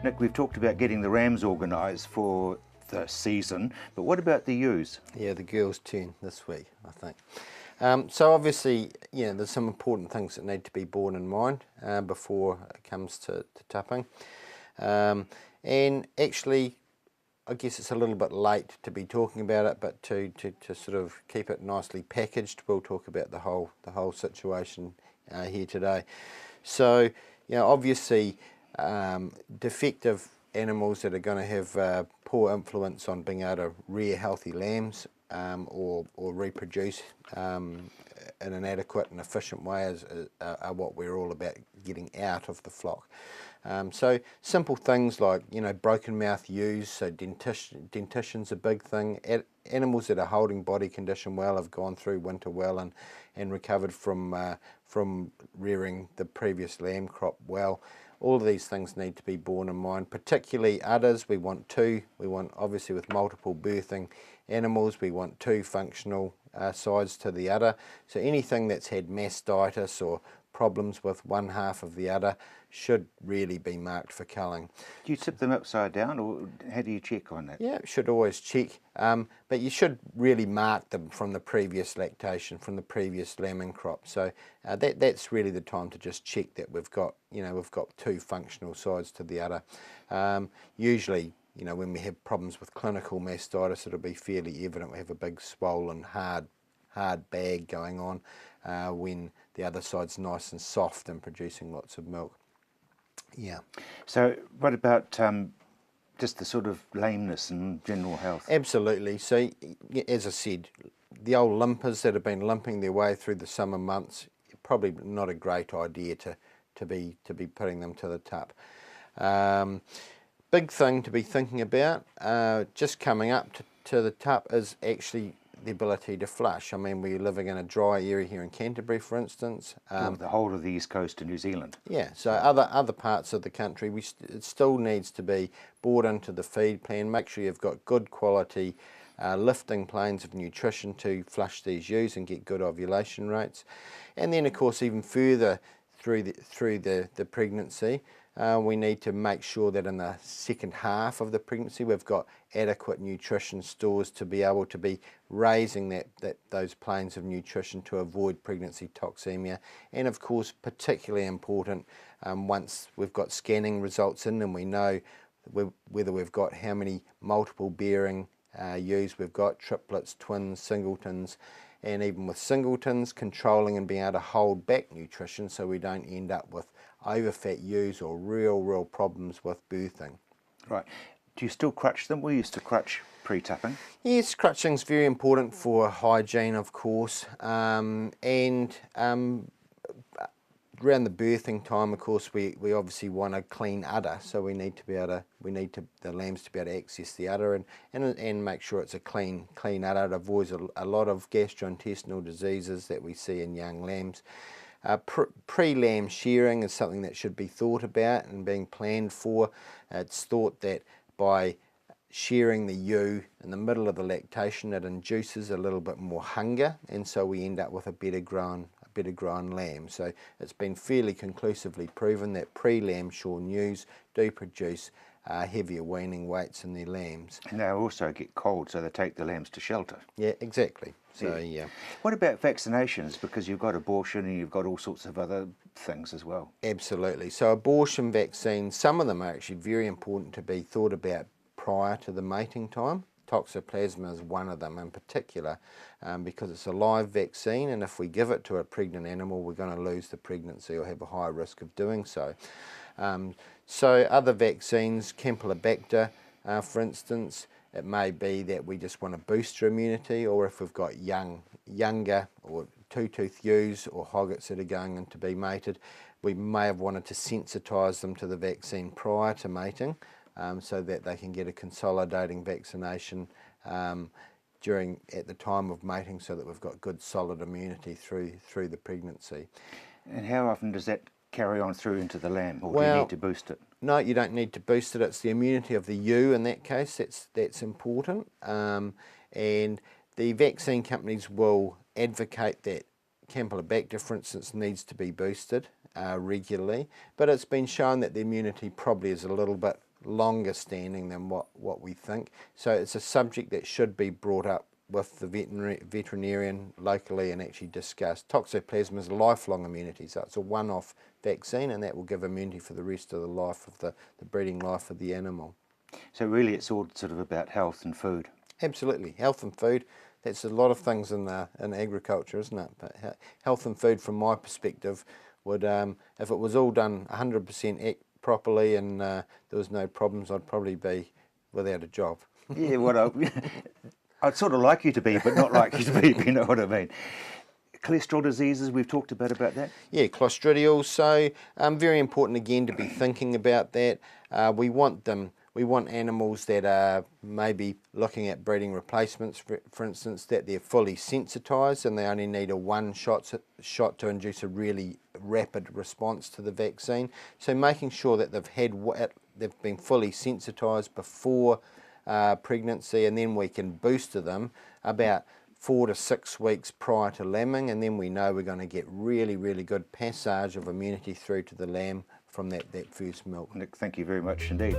Nick, we've talked about getting the rams organised for the season, but what about the ewes? Yeah, the girls' turn this week, I think. So obviously, there's some important things that need to be borne in mind before it comes to tupping. And actually, I guess it's a little bit late to be talking about it, but to sort of keep it nicely packaged, we'll talk about the whole situation here today. So, obviously, defective animals that are going to have poor influence on being able to rear healthy lambs or reproduce in an adequate and efficient way are what we're all about getting out of the flock. So simple things like, broken mouth ewes, so dentition's a big thing. Animals that are holding body condition well, have gone through winter well and recovered from rearing the previous lamb crop well. All of these things need to be borne in mind, particularly udders. We want two. We want, obviously, with multiple birthing animals, we want two functional sides to the udder. So anything that's had mastitis or problems with one half of the udder should really be marked for culling. Do you tip them upside down, or how do you check on that? Yeah, should always check, but you should really mark them from the previous lactation, from the previous lambing crop. So that's really the time to just check that we've got two functional sides to the udder. Usually, when we have problems with clinical mastitis, it'll be fairly evident. We have a big swollen hard bag going on when the other side's nice and soft and producing lots of milk. Yeah. So what about just the sort of lameness and general health? Absolutely. So as I said, the old limpers that have been limping their way through the summer months, probably not a great idea to be putting them to the tup. Big thing to be thinking about just coming up to the tup is actually the ability to flush. I mean, we're living in a dry area here in Canterbury, for instance. The whole of the east coast of New Zealand. Yeah, so other parts of the country, it still needs to be brought into the feed plan. Make sure you've got good quality lifting planes of nutrition to flush these ewes and get good ovulation rates. And then, of course, even further through the pregnancy, we need to make sure that in the second half of the pregnancy we've got adequate nutrition stores to be able to be raising those planes of nutrition to avoid pregnancy toxemia. And of course, particularly important once we've got scanning results in and we know whether we've got how many multiple bearing ewes we've got, triplets, twins, singletons, and even with singletons, controlling and being able to hold back nutrition so we don't end up with overfat ewes or real problems with birthing. Right. Do you still crutch them? We used to crutch pre-tupping. Yes, crutching's very important for hygiene, of course, and around the birthing time, of course, we obviously want a clean udder, so we need the lambs to be able to access the udder and make sure it's a clean udder. It avoids a lot of gastrointestinal diseases that we see in young lambs. Pre-lamb shearing is something that should be thought about and being planned for. It's thought that by shearing the ewe in the middle of the lactation, it induces a little bit more hunger, and so we end up with a better grown lamb. So it's been fairly conclusively proven that pre-lamb shorn ewes do produce heavier weaning weights in their lambs. And they also get cold, so they take the lambs to shelter. Yeah, exactly. So yeah. What about vaccinations? Because you've got abortion and you've got all sorts of other things as well. Absolutely. So abortion vaccines, some of them are actually very important to be thought about prior to the mating time. Toxoplasma is one of them in particular because it's a live vaccine, and if we give it to a pregnant animal, we're going to lose the pregnancy or have a high risk of doing so. So other vaccines, Campylobacter, for instance, it may be that we just want to boost your immunity, or if we've got younger or two-tooth ewes or hoggets that are going in to be mated, we may have wanted to sensitise them to the vaccine prior to mating so that they can get a consolidating vaccination at the time of mating so that we've got good solid immunity through the pregnancy. And how often does that carry on through into the lamb, or do you need to boost it? No, you don't need to boost it. It's the immunity of the ewe in that case that's important. And the vaccine companies will advocate that Campylobacter, for instance, needs to be boosted regularly, but it's been shown that the immunity probably is a little bit longer standing than what we think. So it's a subject that should be brought up with the veterinarian locally and actually discussed. Toxoplasma is lifelong immunity, so it's a one-off vaccine, and that will give immunity for the rest of the life of the breeding life of the animal. So really it's all sort of about health and food. Absolutely, health and food. That's a lot of things in agriculture, isn't it? But health and food, from my perspective, would if it was all done 100% properly and there was no problems, I'd probably be without a job. Yeah, I'd sort of like you to be, but not like you to be, if you know what I mean. Cholesterol diseases, we've talked about that? Yeah, clostridial. So very important again to be thinking about that. We want animals that are maybe looking at breeding replacements, for instance, that they're fully sensitised and they only need a one shot to induce a really rapid response to the vaccine. So making sure that they've been fully sensitised before pregnancy, and then we can booster them about 4 to 6 weeks prior to lambing, and then we know we're going to get really, really good passage of immunity through to the lamb from that first milk. Nick, thank you very much indeed.